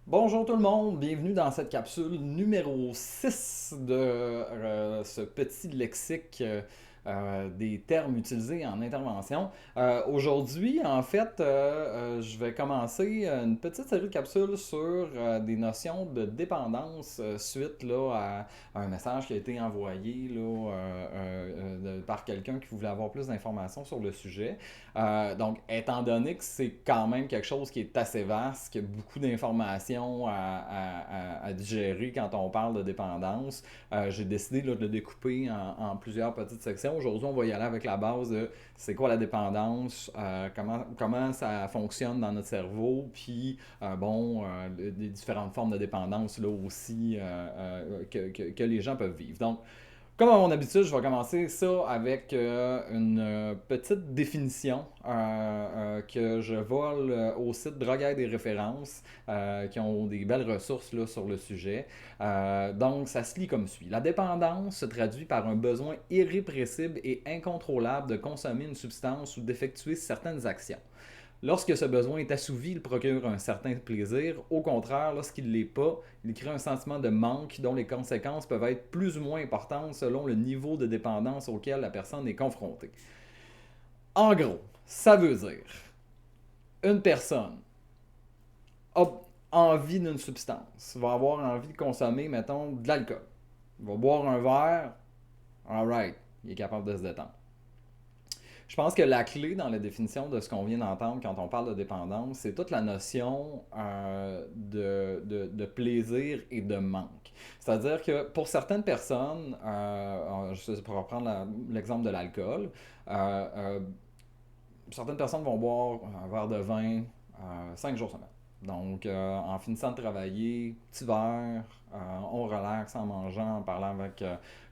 Bonjour tout le monde, bienvenue dans cette capsule numéro 6 de ce petit lexique des termes utilisés en intervention. Aujourd'hui, en fait, je vais commencer une petite série de capsules sur des notions de dépendance suite là, à un message qui a été envoyé là, par quelqu'un qui voulait avoir plus d'informations sur le sujet. Donc, étant donné que c'est quand même quelque chose qui est assez vaste, qu'il y a beaucoup d'informations à digérer quand on parle de dépendance, j'ai décidé là, de le découper en plusieurs petites sections. Aujourd'hui, on va y aller avec la base de c'est quoi la dépendance, comment ça fonctionne dans notre cerveau, puis des différentes formes de dépendance là aussi que les gens peuvent vivre. Donc, comme à mon habitude, je vais commencer ça avec une petite définition que je vole au site Droguer des références, qui ont des belles ressources là, sur le sujet. Donc, ça se lit comme suit. La dépendance se traduit par un besoin irrépressible et incontrôlable de consommer une substance ou d'effectuer certaines actions. Lorsque ce besoin est assouvi, il procure un certain plaisir. Au contraire, lorsqu'il ne l'est pas, il crée un sentiment de manque dont les conséquences peuvent être plus ou moins importantes selon le niveau de dépendance auquel la personne est confrontée. En gros, ça veut dire une personne a envie d'une substance, va avoir envie de consommer, mettons, de l'alcool. Il va boire un verre, alright, il est capable de se détendre. Je pense que la clé dans la définition de ce qu'on vient d'entendre quand on parle de dépendance, c'est toute la notion de plaisir et de manque. C'est-à-dire que pour certaines personnes, pour reprendre l'exemple de l'alcool, euh, euh, certaines personnes vont boire un verre de vin 5 jours semaine. Donc, en finissant de travailler, petit verre, on relaxe en mangeant, en parlant avec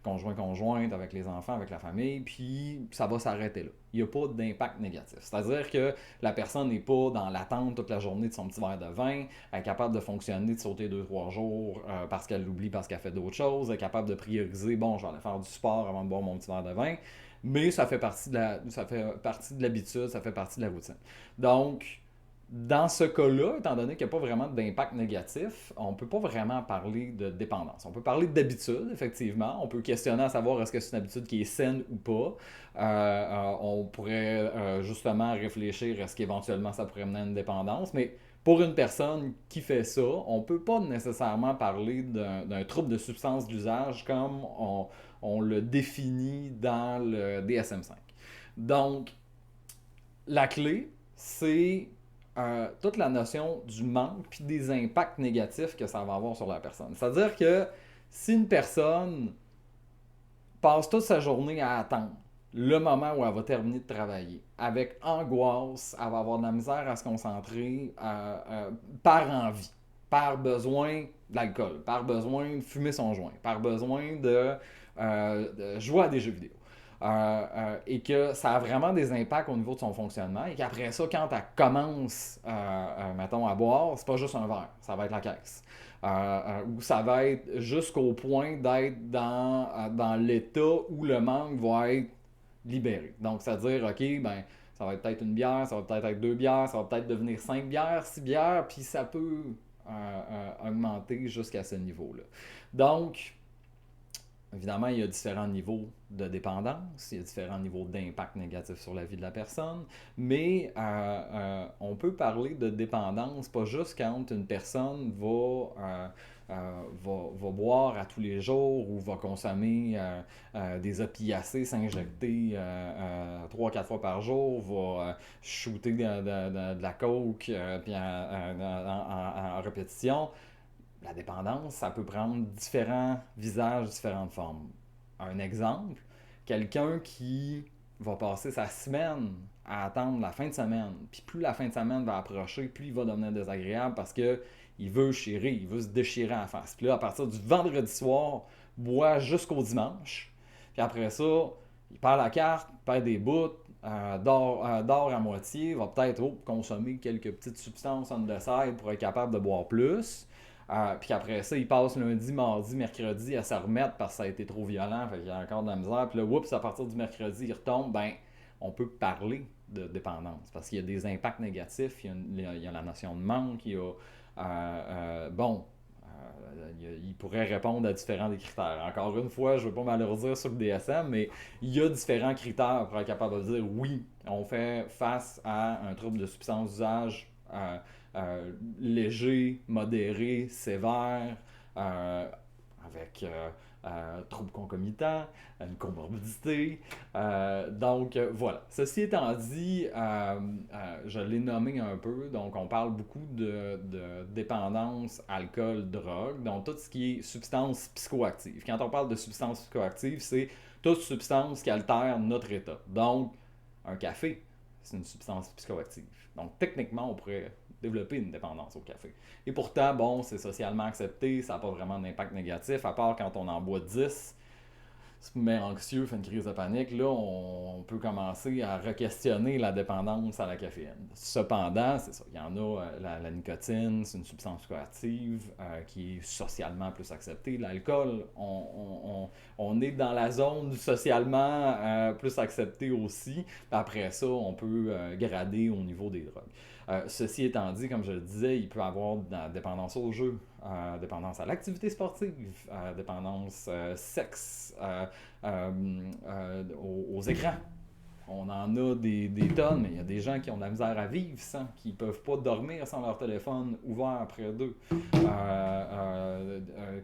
conjointe, avec les enfants, avec la famille, puis ça va s'arrêter là. Il n'y a pas d'impact négatif. C'est-à-dire que la personne n'est pas dans l'attente toute la journée de son petit verre de vin, elle est capable de fonctionner, de sauter 2 3 jours parce qu'elle l'oublie, parce qu'elle fait d'autres choses, elle est capable de prioriser, bon, je vais aller faire du sport avant de boire mon petit verre de vin, mais ça fait partie de l'habitude, ça fait partie de la routine. Donc, dans ce cas-là, étant donné qu'il n'y a pas vraiment d'impact négatif, on ne peut pas vraiment parler de dépendance. On peut parler d'habitude, effectivement. On peut questionner à savoir est-ce que c'est une habitude qui est saine ou pas. On pourrait justement réfléchir est-ce qu'éventuellement ça pourrait mener à une dépendance. Mais pour une personne qui fait ça, on ne peut pas nécessairement parler d'un trouble de substance d'usage comme on le définit dans le DSM-5. Donc, la clé, c'est toute la notion du manque puis des impacts négatifs que ça va avoir sur la personne. C'est-à-dire que si une personne passe toute sa journée à attendre le moment où elle va terminer de travailler, avec angoisse, elle va avoir de la misère à se concentrer par envie, par besoin d'alcool, par besoin de fumer son joint, par besoin de jouer à des jeux vidéo. Et que ça a vraiment des impacts au niveau de son fonctionnement et qu'après ça, quand elle commence, mettons, à boire, c'est pas juste un verre, ça va être la caisse. Où ça va être jusqu'au point d'être dans l'état où le manque va être libéré. Donc, c'est-à-dire, OK, ben, ça va être peut-être une bière, ça va peut-être être 2 bières, ça va peut-être devenir 5 bières, 6 bières, puis ça peut augmenter jusqu'à ce niveau-là. Donc, évidemment, il y a différents niveaux de dépendance, il y a différents niveaux d'impact négatif sur la vie de la personne, mais on peut parler de dépendance pas juste quand une personne va boire à tous les jours ou va consommer des opiacés, s'injecter 3-4 fois par jour, va shooter de la coke puis en répétition. La dépendance, ça peut prendre différents visages, différentes formes. Un exemple, quelqu'un qui va passer sa semaine à attendre la fin de semaine, puis plus la fin de semaine va approcher, plus il va devenir désagréable parce que il veut chirer, il veut se déchirer en face. Puis là, à partir du vendredi soir, boit jusqu'au dimanche, puis après ça, il perd la carte, perd des bouts, dort à moitié, va peut-être consommer quelques petites substances on the side pour être capable de boire plus. Puis après ça, il passe lundi, mardi, mercredi à se remettre parce que ça a été trop violent, fait qu'il y a encore de la misère. Puis là, oups, à partir du mercredi, il retombe. Ben, on peut parler de dépendance parce qu'il y a des impacts négatifs. Il y a la notion de manque, il y a Bon, il pourrait répondre à différents des critères. Encore une fois, je ne veux pas m'alourdir sur le DSM, mais il y a différents critères pour être capable de dire oui, on fait face à un trouble de substance d'usage léger, modéré, sévère, euh, avec troubles concomitants, une comorbidité. Voilà. Ceci étant dit, je l'ai nommé un peu, donc on parle beaucoup de dépendance, alcool, drogue, donc tout ce qui est substance psychoactive. Quand on parle de substance psychoactive, c'est toute substance qui altère notre état. Donc, un café, c'est une substance psychoactive. Donc, techniquement, on pourrait développer une dépendance au café. Et pourtant, bon, c'est socialement accepté, ça n'a pas vraiment d'impact négatif, à part quand on en boit 10, se met anxieux, fait une crise de panique, là, on peut commencer à re-questionner la dépendance à la caféine. Cependant, c'est ça, il y en a, la nicotine, c'est une substance psychoactive qui est socialement plus acceptée. L'alcool, on est dans la zone socialement plus acceptée aussi. Après ça, on peut grader au niveau des drogues. Ceci étant dit, comme je le disais, il peut y avoir de la dépendance au jeu, dépendance à l'activité sportive, dépendance sexe, aux écrans. On en a des tonnes, mais il y a des gens qui ont de la misère à vivre sans, qui ne peuvent pas dormir sans leur téléphone ouvert près d'eux.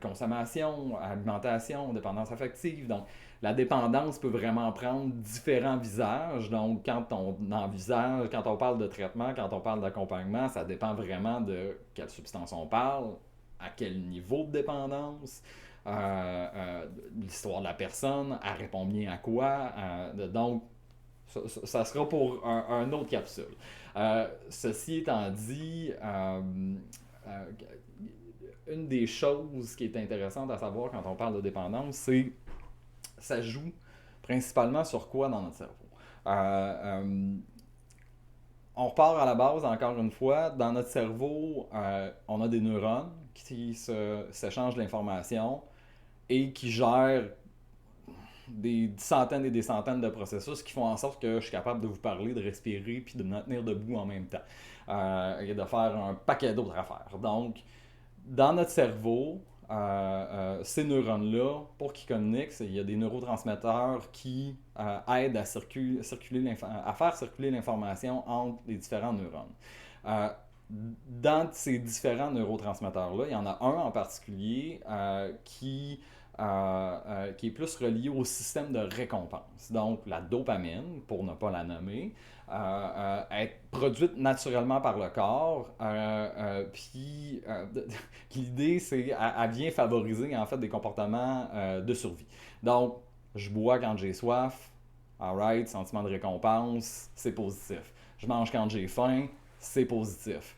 Consommation, alimentation, dépendance affective. Donc, la dépendance peut vraiment prendre différents visages. Donc, quand on parle de traitement, quand on parle d'accompagnement, ça dépend vraiment de quelle substance on parle, à quel niveau de dépendance, l'histoire de la personne, elle répond bien à quoi. Donc, ça sera pour un autre capsule. Ceci étant dit, euh, une des choses qui est intéressante à savoir quand on parle de dépendance, c'est ça joue principalement sur quoi dans notre cerveau. Euh, euh, on repart à la base, encore une fois, dans notre cerveau, on a des neurones qui s'échangent de l'information et qui gèrent des centaines et des centaines de processus qui font en sorte que je suis capable de vous parler, de respirer, puis de me tenir debout en même temps. Et de faire un paquet d'autres affaires. Donc, dans notre cerveau, ces neurones-là, pour qu'ils communiquent, il y a des neurotransmetteurs qui aident à faire circuler l'information entre les différents neurones. Euh, dans ces différents neurotransmetteurs-là, il y en a un en particulier qui est plus relié au système de récompense. Donc, la dopamine, pour ne pas la nommer, est produite naturellement par le corps. Puis, l'idée, c'est qu'elle vient favoriser en fait des comportements de survie. Donc, je bois quand j'ai soif, alright, sentiment de récompense, c'est positif. Je mange quand j'ai faim, c'est positif.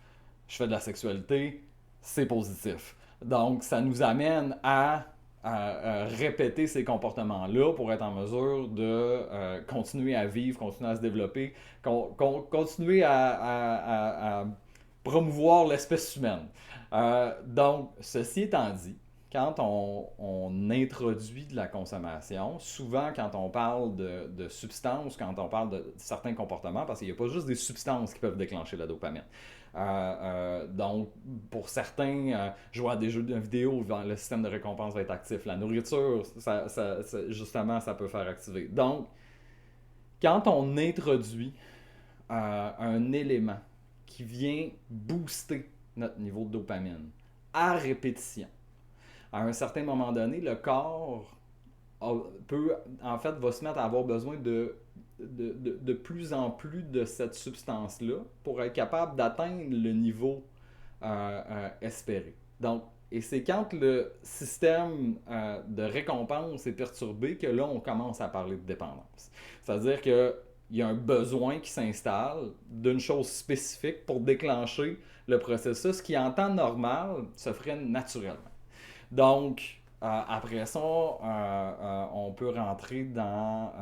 Je fais de la sexualité, c'est positif. Donc, ça nous amène à répéter ces comportements-là pour être en mesure de continuer à vivre, continuer à se développer, continuer à promouvoir l'espèce humaine. Donc, ceci étant dit, quand on introduit de la consommation, souvent quand on parle de substances, quand on parle de certains comportements, parce qu'il n'y a pas juste des substances qui peuvent déclencher la dopamine. Donc, pour certains, jouer à des jeux de vidéo, le système de récompense va être actif. La nourriture, justement, ça peut faire activer. Donc, quand on introduit un élément qui vient booster notre niveau de dopamine à répétition, à un certain moment donné, le corps en fait, va se mettre à avoir besoin de plus en plus de cette substance-là pour être capable d'atteindre le niveau espéré. Donc, et c'est quand le système de récompense est perturbé que là, on commence à parler de dépendance. C'est-à-dire qu'il y a un besoin qui s'installe d'une chose spécifique pour déclencher le processus qui, en temps normal, se ferait naturellement. Donc, après ça, on peut rentrer dans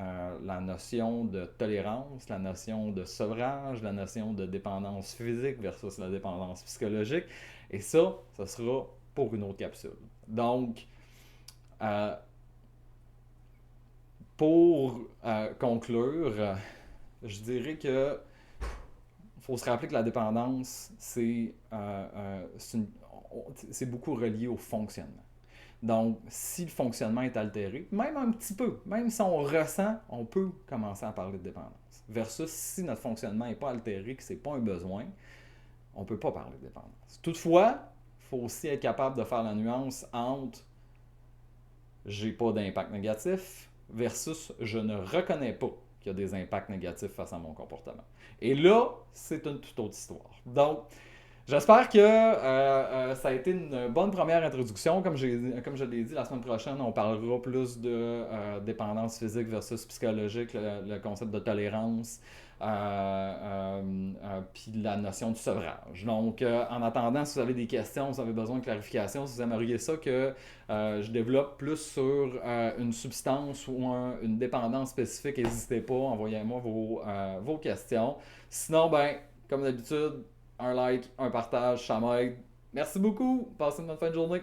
la notion de tolérance, la notion de sevrage, la notion de dépendance physique versus la dépendance psychologique. Et ça sera pour une autre capsule. Donc, euh, pour conclure, je dirais que faut se rappeler que la dépendance, c'est beaucoup relié au fonctionnement. Donc, si le fonctionnement est altéré, même un petit peu, même si on ressent, on peut commencer à parler de dépendance. Versus si notre fonctionnement n'est pas altéré, que ce n'est pas un besoin, on ne peut pas parler de dépendance. Toutefois, il faut aussi être capable de faire la nuance entre j'ai pas d'impact négatif versus je ne reconnais pas qu'il y a des impacts négatifs face à mon comportement. Et là, c'est une toute autre histoire. Donc, j'espère que ça a été une bonne première introduction. Comme je l'ai dit, la semaine prochaine, on parlera plus de dépendance physique versus psychologique, le concept de tolérance, puis la notion du sevrage. Donc, en attendant, si vous avez des questions, si vous avez besoin de clarification, si vous aimeriez ça que je développe plus sur une substance ou une dépendance spécifique, n'hésitez pas, envoyez-moi vos questions. Sinon, ben, comme d'habitude, un like, un partage, ça m'aide. Merci beaucoup. Passez une bonne fin de journée.